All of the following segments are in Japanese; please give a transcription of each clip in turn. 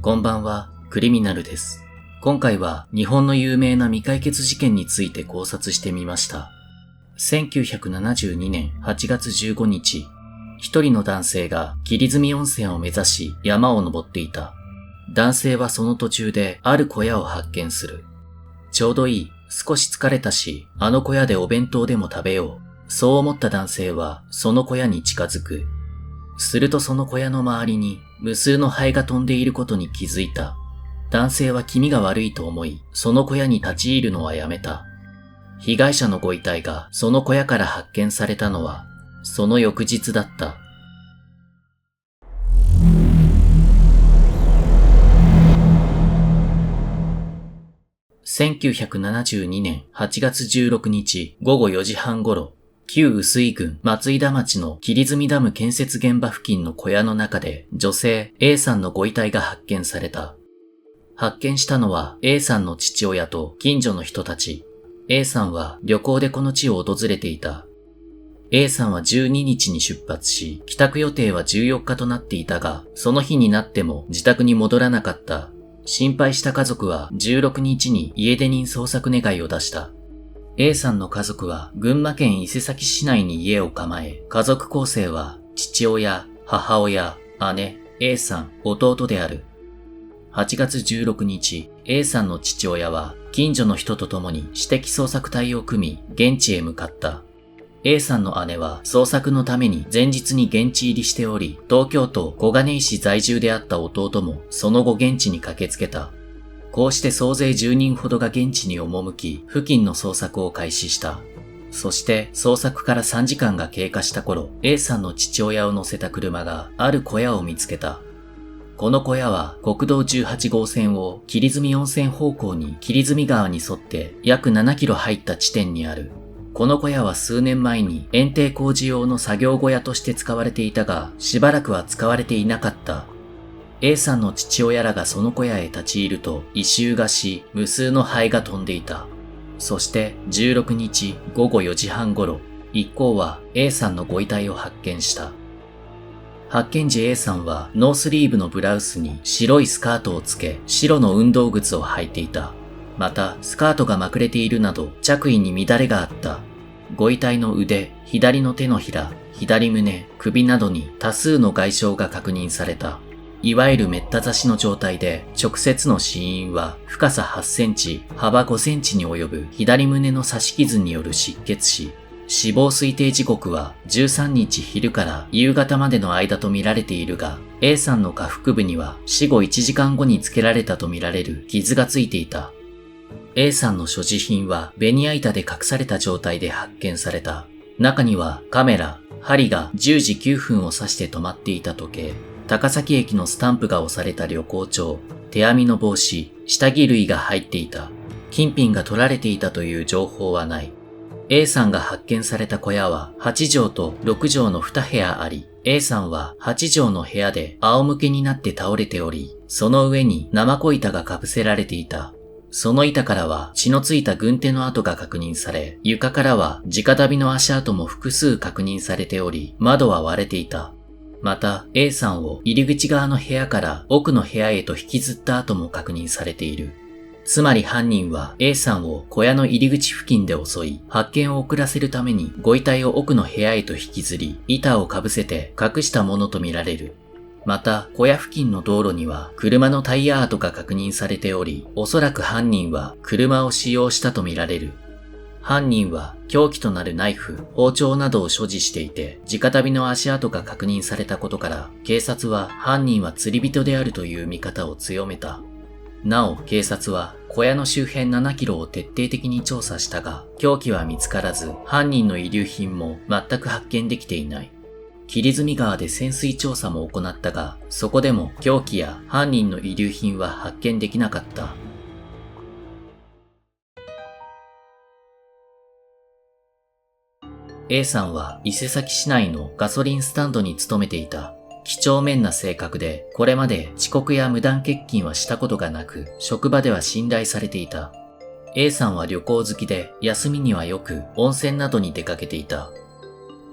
こんばんは、クリミナルです。今回は日本の有名な未解決事件について考察してみました。1972年8月15日、一人の男性が霧積温泉を目指し山を登っていた。男性はその途中である小屋を発見する。ちょうどいい、少し疲れたし、あの小屋でお弁当でも食べよう。そう思った男性はその小屋に近づく。するとその小屋の周りに無数のハエが飛んでいることに気づいた。男性は気味が悪いと思い、その小屋に立ち入るのはやめた。被害者のご遺体がその小屋から発見されたのは、その翌日だった。1972年8月16日午後4時半頃、旧臼井郡松井田町の霧積ダム建設現場付近の小屋の中で女性 A さんのご遺体が発見された。発見したのは A さんの父親と近所の人たち。A さんは旅行でこの地を訪れていた。A さんは12日に出発し、帰宅予定は14日となっていたが、その日になっても自宅に戻らなかった。心配した家族は16日に家出人捜索願いを出した。A さんの家族は群馬県伊勢崎市内に家を構え、家族構成は父親、母親、姉、A さん、弟である。8月16日、A さんの父親は近所の人と共に私的捜索隊を組み、現地へ向かった。A さんの姉は捜索のために前日に現地入りしており、東京都小金井市在住であった弟もその後現地に駆けつけた。こうして総勢10人ほどが現地に赴き、付近の捜索を開始した。そして捜索から3時間が経過した頃、A さんの父親を乗せた車がある小屋を見つけた。この小屋は国道18号線を霧積温泉方向に霧積川に沿って約7キロ入った地点にある。この小屋は数年前に園庭工事用の作業小屋として使われていたが、しばらくは使われていなかった。A さんの父親らがその小屋へ立ち入ると異臭がし、無数のハエが飛んでいた。そして16日午後4時半頃、一行は A さんのご遺体を発見した。発見時 A さんはノースリーブのブラウスに白いスカートをつけ、白の運動靴を履いていた。また、スカートがまくれているなど着衣に乱れがあった。ご遺体の腕、左の手のひら、左胸、首などに多数の外傷が確認された。いわゆるめった刺しの状態で、直接の死因は深さ8センチ、幅5センチに及ぶ左胸の刺し傷による失血死。死亡推定時刻は13日昼から夕方までの間と見られているが、A さんの下腹部には死後1時間後につけられたと見られる傷がついていた。A さんの所持品はベニヤ板で隠された状態で発見された。中にはカメラ、針が10時9分を指して止まっていた時計、高崎駅のスタンプが押された旅行帳、手編みの帽子、下着類が入っていた。金品が取られていたという情報はない。A さんが発見された小屋は8畳と6畳の2部屋あり、A さんは8畳の部屋で仰向けになって倒れており、その上に生子板がかぶせられていた。その板からは血のついた軍手の跡が確認され、床からは直旅の足跡も複数確認されており、窓は割れていた。また A さんを入り口側の部屋から奥の部屋へと引きずった跡も確認されている。つまり犯人は A さんを小屋の入り口付近で襲い、発見を遅らせるためにご遺体を奥の部屋へと引きずり、板をかぶせて隠したものとみられる。また、小屋付近の道路には車のタイヤ跡が確認されており、おそらく犯人は車を使用したとみられる。犯人は凶器となるナイフ、包丁などを所持していて、直旅の足跡が確認されたことから、警察は犯人は釣り人であるという見方を強めた。なお、警察は小屋の周辺7キロを徹底的に調査したが、凶器は見つからず、犯人の遺留品も全く発見できていない。霧積川で潜水調査も行ったが、そこでも凶器や犯人の遺留品は発見できなかった。A さんは伊勢崎市内のガソリンスタンドに勤めていた。几帳面な性格で、これまで遅刻や無断欠勤はしたことがなく、職場では信頼されていた。A さんは旅行好きで、休みにはよく温泉などに出かけていた。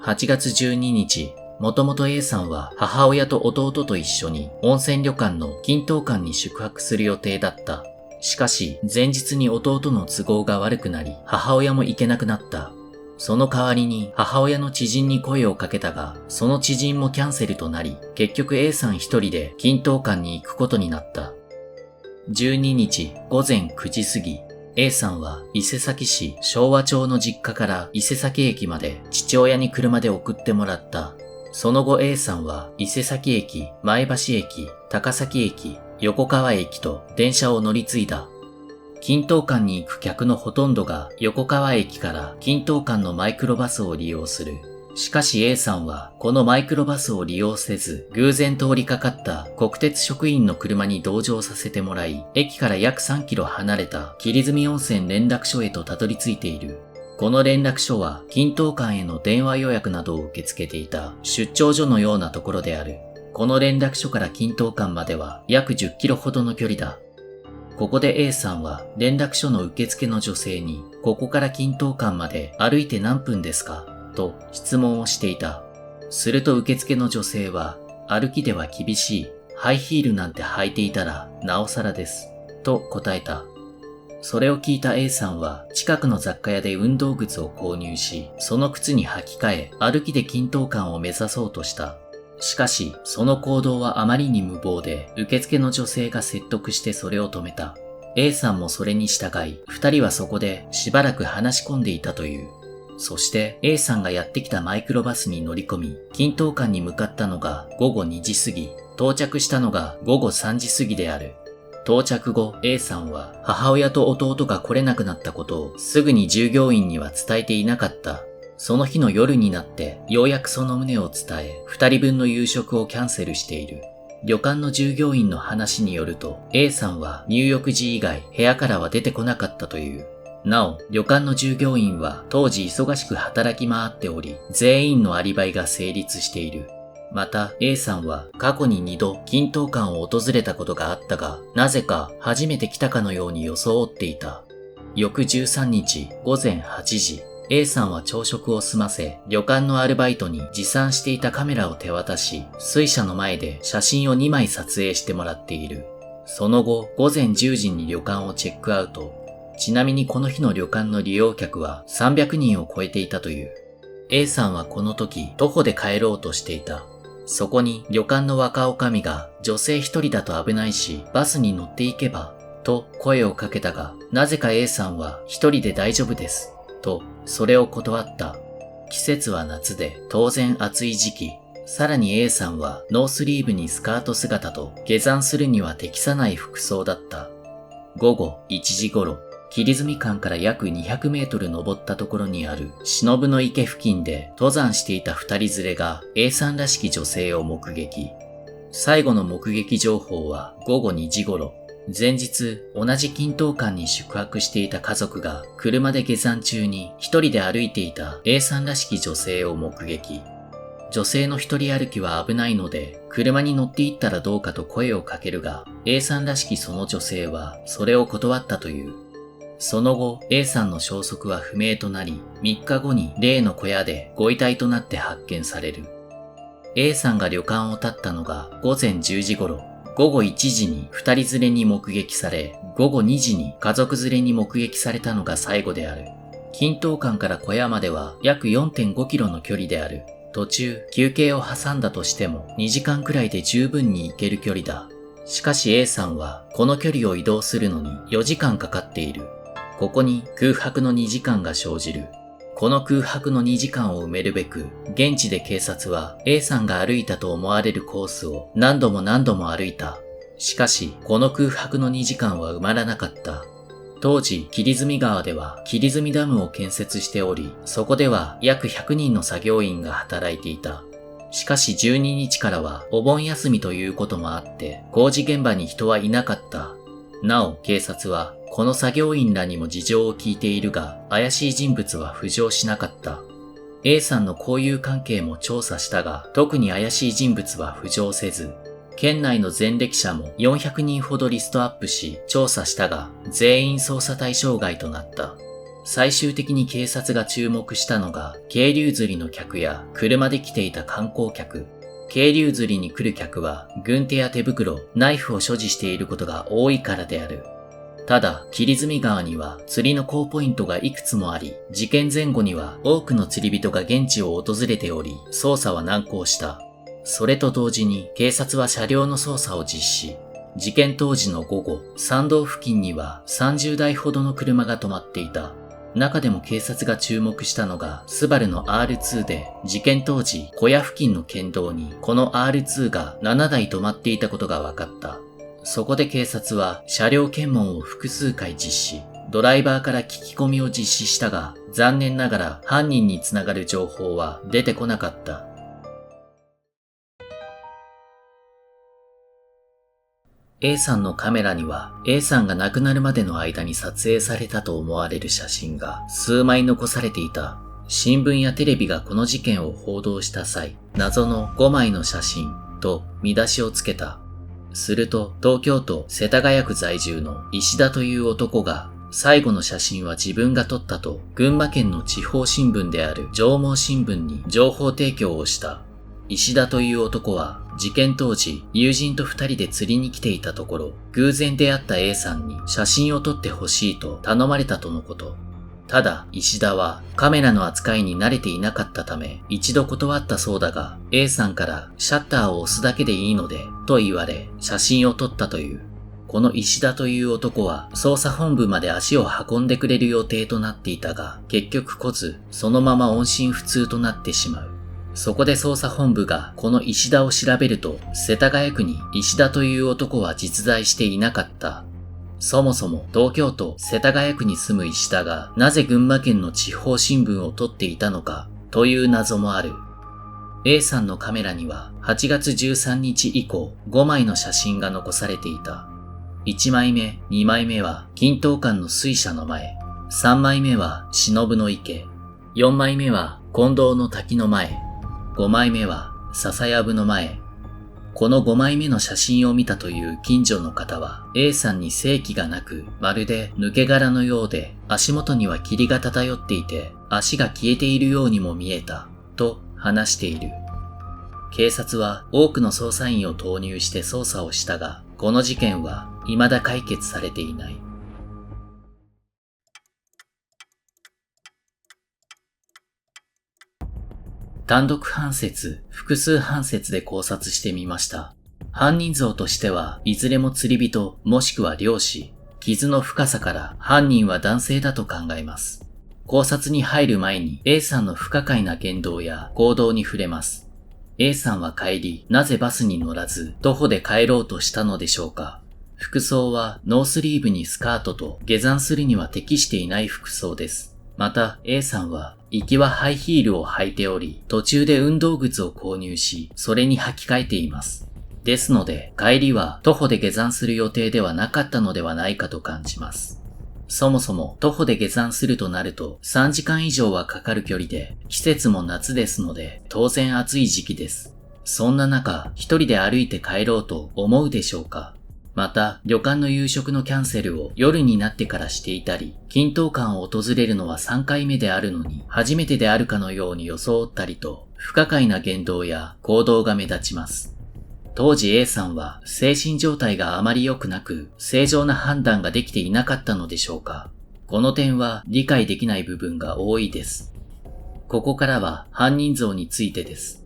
8月12日、もともと A さんは母親と弟と一緒に温泉旅館の金東館に宿泊する予定だった。しかし、前日に弟の都合が悪くなり、母親も行けなくなった。その代わりに母親の知人に声をかけたが、その知人もキャンセルとなり、結局 A さん一人で金東館に行くことになった。12日午前9時過ぎ、A さんは伊勢崎市昭和町の実家から伊勢崎駅まで父親に車で送ってもらった。その後 A さんは伊勢崎駅、前橋駅、高崎駅、横川駅と電車を乗り継いだ。金東館に行く客のほとんどが横川駅から金東館のマイクロバスを利用する。しかし A さんはこのマイクロバスを利用せず、偶然通りかかった国鉄職員の車に同乗させてもらい、駅から約3キロ離れた霧住温泉連絡所へとたどり着いている。この連絡所は金東館への電話予約などを受け付けていた出張所のようなところである。この連絡所から金東館までは約10キロほどの距離だ。ここで A さんは連絡所の受付の女性に、ここから金東館まで歩いて何分ですかと質問をしていた。すると受付の女性は、歩きでは厳しい。ハイヒールなんて履いていたらなおさらです。と答えた。それを聞いた A さんは近くの雑貨屋で運動靴を購入し、その靴に履き替え、歩きで金東館を目指そうとした。しかし、その行動はあまりに無謀で、受付の女性が説得してそれを止めた。A さんもそれに従い、二人はそこでしばらく話し込んでいたという。そして A さんがやってきたマイクロバスに乗り込み、金東館に向かったのが午後2時過ぎ、到着したのが午後3時過ぎである。到着後、A さんは母親と弟が来れなくなったことをすぐに従業員には伝えていなかった。その日の夜になってようやくその旨を伝え、二人分の夕食をキャンセルしている。旅館の従業員の話によると、A さんは入浴時以外部屋からは出てこなかったという。なお、旅館の従業員は当時忙しく働き回っており、全員のアリバイが成立している。また、A さんは過去に2度金東館を訪れたことがあったが、なぜか初めて来たかのように装っていた。翌13日午前8時、A さんは朝食を済ませ、旅館のアルバイトに持参していたカメラを手渡し、水車の前で写真を2枚撮影してもらっている。その後、午前10時に旅館をチェックアウト。ちなみにこの日の旅館の利用客は300人を超えていたという。A さんはこの時、徒歩で帰ろうとしていた。そこに旅館の若女将が女性一人だと危ないし、バスに乗っていけば、と声をかけたが、なぜか A さんは一人で大丈夫です、と、それを断った。季節は夏で当然暑い時期。さらに A さんはノースリーブにスカート姿と下山するには適さない服装だった。午後1時頃、霧住館から約200メートル登ったところにある忍の池付近で登山していた二人連れが A さんらしき女性を目撃。最後の目撃情報は午後2時頃。前日、同じ金東館に宿泊していた家族が車で下山中に一人で歩いていた A さんらしき女性を目撃。女性の一人歩きは危ないので、車に乗って行ったらどうかと声をかけるが、A さんらしきその女性はそれを断ったという。その後、A さんの消息は不明となり、3日後に例の小屋でご遺体となって発見される。A さんが旅館を建ったのが午前10時頃、午後1時に二人連れに目撃され、午後2時に家族連れに目撃されたのが最後である。金東館から小屋までは約 4.5 キロの距離である。途中、休憩を挟んだとしても2時間くらいで十分に行ける距離だ。しかし A さんはこの距離を移動するのに4時間かかっている。ここに空白の2時間が生じる。この空白の2時間を埋めるべく、現地で警察は A さんが歩いたと思われるコースを何度も歩いた。しかし、この空白の2時間は埋まらなかった。当時、霧住川では霧住ダムを建設しており、そこでは約100人の作業員が働いていた。しかし12日からはお盆休みということもあって、工事現場に人はいなかった。なお、警察はこの作業員らにも事情を聞いているが、怪しい人物は浮上しなかった。A さんの交友関係も調査したが、特に怪しい人物は浮上せず、県内の前歴者も400人ほどリストアップし、調査したが、全員捜査対象外となった。最終的に警察が注目したのが、渓流釣りの客や車で来ていた観光客。渓流釣りに来る客は、軍手や手袋、ナイフを所持していることが多いからである。ただ、霧積川には釣りの高ポイントがいくつもあり、事件前後には多くの釣り人が現地を訪れており、捜査は難航した。それと同時に警察は車両の捜査を実施。事件当時の午後、山道付近には30台ほどの車が止まっていた。中でも警察が注目したのが、スバルの R2 で、事件当時、小屋付近の県道に、この R2 が7台止まっていたことが分かった。そこで警察は、車両検問を複数回実施。ドライバーから聞き込みを実施したが、残念ながら犯人につながる情報は出てこなかった。A さんのカメラには A さんが亡くなるまでの間に撮影されたと思われる写真が数枚残されていた。新聞やテレビがこの事件を報道した際、謎の5枚の写真と見出しをつけた。すると東京都世田谷区在住の石田という男が最後の写真は自分が撮ったと群馬県の地方新聞である上毛新聞に情報提供をした。石田という男は事件当時友人と2人で釣りに来ていたところ偶然出会った A さんに写真を撮ってほしいと頼まれたとのこと。ただ石田はカメラの扱いに慣れていなかったため一度断ったそうだが A さんからシャッターを押すだけでいいのでと言われ写真を撮ったという。この石田という男は捜査本部まで足を運んでくれる予定となっていたが結局来ずそのまま音信不通となってしまう。そこで捜査本部がこの石田を調べると、世田谷区に石田という男は実在していなかった。そもそも東京都世田谷区に住む石田がなぜ群馬県の地方新聞を撮っていたのかという謎もある。A さんのカメラには8月13日以降5枚の写真が残されていた。1枚目、2枚目は均等館の水車の前、3枚目は忍の池、4枚目は近藤の滝の前、5枚目は笹やぶの前。この5枚目の写真を見たという近所の方は A さんに生気がなくまるで抜け殻のようで足元には霧が漂っていて足が消えているようにも見えたと話している。警察は多くの捜査員を投入して捜査をしたがこの事件は未だ解決されていない。単独犯説、複数犯説で考察してみました。犯人像としてはいずれも釣り人もしくは漁師、傷の深さから犯人は男性だと考えます。考察に入る前に A さんの不可解な言動や行動に触れます。A さんは帰り、なぜバスに乗らず徒歩で帰ろうとしたのでしょうか。服装はノースリーブにスカートと下山するには適していない服装です。また A さんは行きはハイヒールを履いており、途中で運動靴を購入し、それに履き替えています。ですので、帰りは徒歩で下山する予定ではなかったのではないかと感じます。そもそも徒歩で下山するとなると3時間以上はかかる距離で、季節も夏ですので当然暑い時期です。そんな中、一人で歩いて帰ろうと思うでしょうか。また、旅館の夕食のキャンセルを夜になってからしていたり、均等館を訪れるのは3回目であるのに、初めてであるかのように装ったりと、不可解な言動や行動が目立ちます。当時 A さんは精神状態があまり良くなく、正常な判断ができていなかったのでしょうか。この点は理解できない部分が多いです。ここからは犯人像についてです。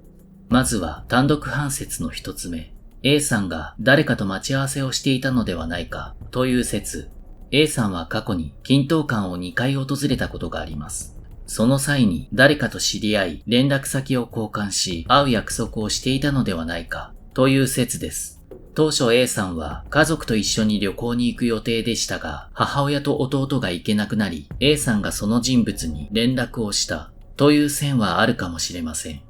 まずは単独犯説の一つ目。A さんが誰かと待ち合わせをしていたのではないかという説。A さんは過去に均等館を2回訪れたことがあります。その際に誰かと知り合い連絡先を交換し会う約束をしていたのではないかという説です。当初 A さんは家族と一緒に旅行に行く予定でしたが、母親と弟が行けなくなり A さんがその人物に連絡をしたという線はあるかもしれません。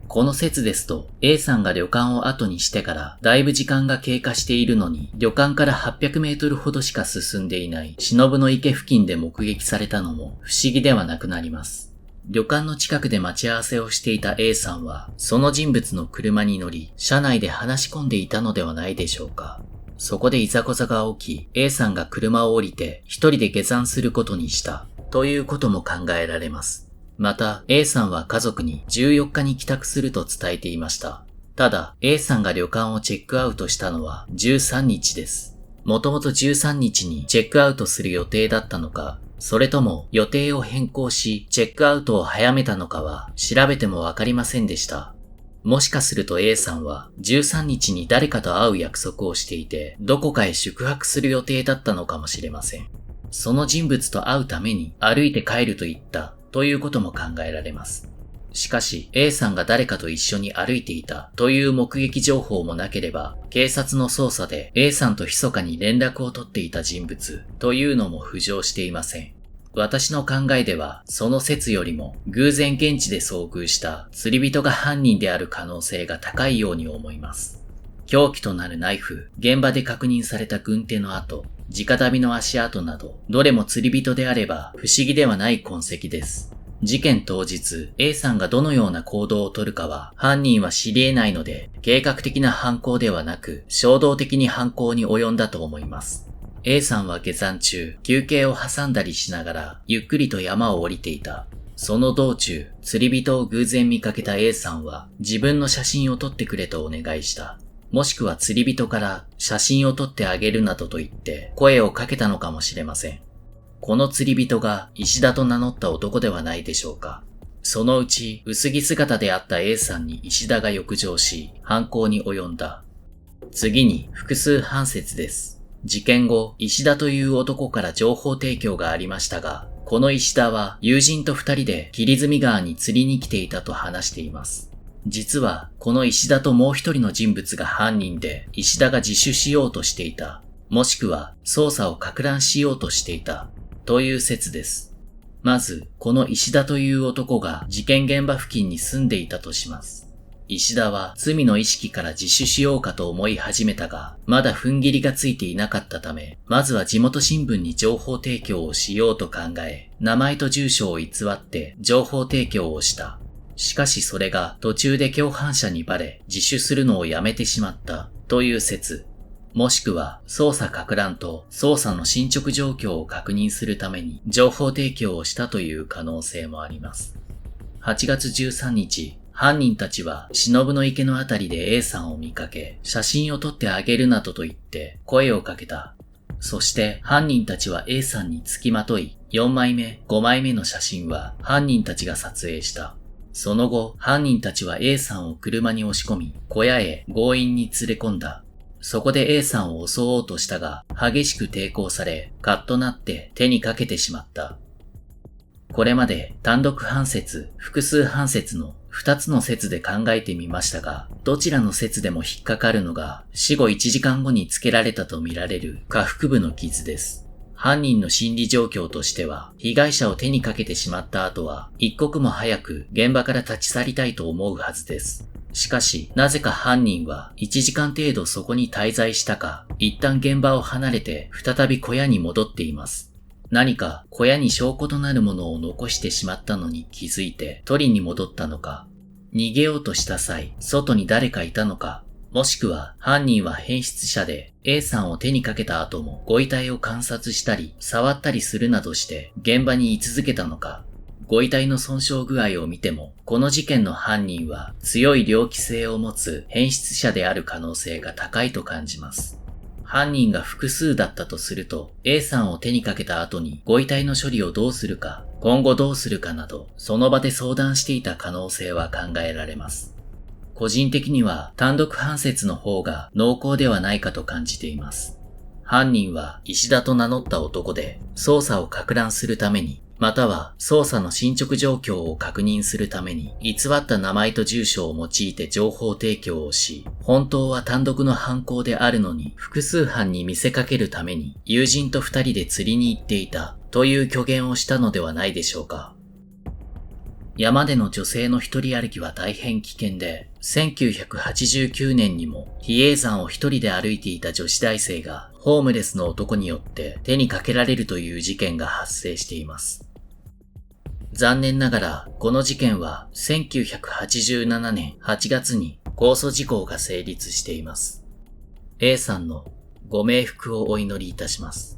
この説ですと A さんが旅館を後にしてからだいぶ時間が経過しているのに旅館から800メートルほどしか進んでいない忍の池付近で目撃されたのも不思議ではなくなります。旅館の近くで待ち合わせをしていた A さんはその人物の車に乗り車内で話し込んでいたのではないでしょうか。そこでいざこざが起き、A さんが車を降りて一人で下山することにしたということも考えられます。また A さんは家族に14日に帰宅すると伝えていました。ただ A さんが旅館をチェックアウトしたのは13日です。もともと13日にチェックアウトする予定だったのか、それとも予定を変更しチェックアウトを早めたのかは調べてもわかりませんでした。もしかすると A さんは13日に誰かと会う約束をしていて、どこかへ宿泊する予定だったのかもしれません。その人物と会うために歩いて帰ると言ったということも考えられます。しかし A さんが誰かと一緒に歩いていたという目撃情報もなければ、警察の捜査で A さんと密かに連絡を取っていた人物というのも浮上していません。私の考えでは、その説よりも偶然現地で遭遇した釣り人が犯人である可能性が高いように思います。凶器となるナイフ、現場で確認された軍手の跡、直旅の足跡など、どれも釣り人であれば不思議ではない痕跡です。事件当日、A さんがどのような行動をとるかは犯人は知り得ないので、計画的な犯行ではなく、衝動的に犯行に及んだと思います。A さんは下山中、休憩を挟んだりしながら、ゆっくりと山を降りていた。その道中、釣り人を偶然見かけた A さんは、自分の写真を撮ってくれとお願いした。もしくは釣り人から写真を撮ってあげるなどと言って声をかけたのかもしれません。この釣り人が石田と名乗った男ではないでしょうか。そのうち薄着姿であった A さんに石田が浴場し、犯行に及んだ。次に複数判説です。事件後、石田という男から情報提供がありましたが、この石田は友人と二人で霧積川に釣りに来ていたと話しています。実は、この石田ともう一人の人物が犯人で、石田が自首しようとしていた、もしくは捜査を撹乱しようとしていた、という説です。まず、この石田という男が事件現場付近に住んでいたとします。石田は罪の意識から自首しようかと思い始めたが、まだ踏ん切りがついていなかったため、まずは地元新聞に情報提供をしようと考え、名前と住所を偽って情報提供をした。しかしそれが途中で共犯者にバレ、自首するのをやめてしまったという説。もしくは捜査撹乱と捜査の進捗状況を確認するために情報提供をしたという可能性もあります。8月13日、犯人たちは忍の池のあたりで A さんを見かけ、写真を撮ってあげるなどと言って声をかけた。そして犯人たちは A さんに付きまとい、4枚目、5枚目の写真は犯人たちが撮影した。その後、犯人たちは A さんを車に押し込み、小屋へ強引に連れ込んだ。そこで A さんを襲おうとしたが、激しく抵抗され、カッとなって手にかけてしまった。これまで単独判説、複数判説の2つの説で考えてみましたが、どちらの説でも引っかかるのが死後1時間後につけられたとみられる下腹部の傷です。犯人の心理状況としては、被害者を手にかけてしまった後は、一刻も早く現場から立ち去りたいと思うはずです。しかし、なぜか犯人は1時間程度そこに滞在したか、一旦現場を離れて再び小屋に戻っています。何か小屋に証拠となるものを残してしまったのに気づいて取りに戻ったのか、逃げようとした際、外に誰かいたのか、もしくは犯人は変質者で A さんを手にかけた後もご遺体を観察したり触ったりするなどして現場に居続けたのか、ご遺体の損傷具合を見てもこの事件の犯人は強い猟奇性を持つ変質者である可能性が高いと感じます。犯人が複数だったとすると A さんを手にかけた後にご遺体の処理をどうするか、今後どうするかなどその場で相談していた可能性は考えられます。個人的には単独判説の方が濃厚ではないかと感じています。犯人は石田と名乗った男で捜査を撹乱するために、または捜査の進捗状況を確認するために偽った名前と住所を用いて情報提供をし、本当は単独の犯行であるのに複数犯に見せかけるために友人と二人で釣りに行っていたという虚言をしたのではないでしょうか。山での女性の一人歩きは大変危険で、1989年にも比叡山を一人で歩いていた女子大生がホームレスの男によって手にかけられるという事件が発生しています。残念ながらこの事件は1987年8月に公訴時効が成立しています。A さんのご冥福をお祈りいたします。